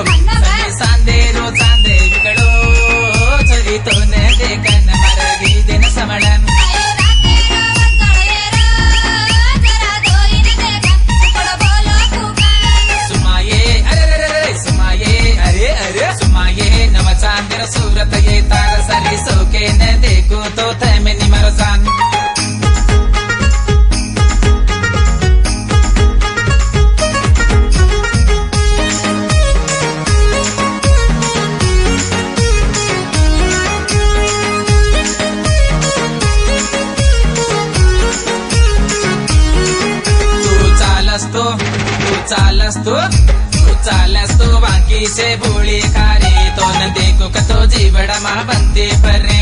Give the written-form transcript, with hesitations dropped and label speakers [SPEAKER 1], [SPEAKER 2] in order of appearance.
[SPEAKER 1] सांदेरो चांदे विकड़ो चोरी तो न देखन मरगी दिन समड़न सुमाये अरे सुमाये अरे सुमाये नव चांदेर सूरत ये तार सरी सोके न देखो तो तैमे निमरसान तू चालस तो बाकी से बोली खारी तो न देखो कतो जीवड़ा मां बनते परे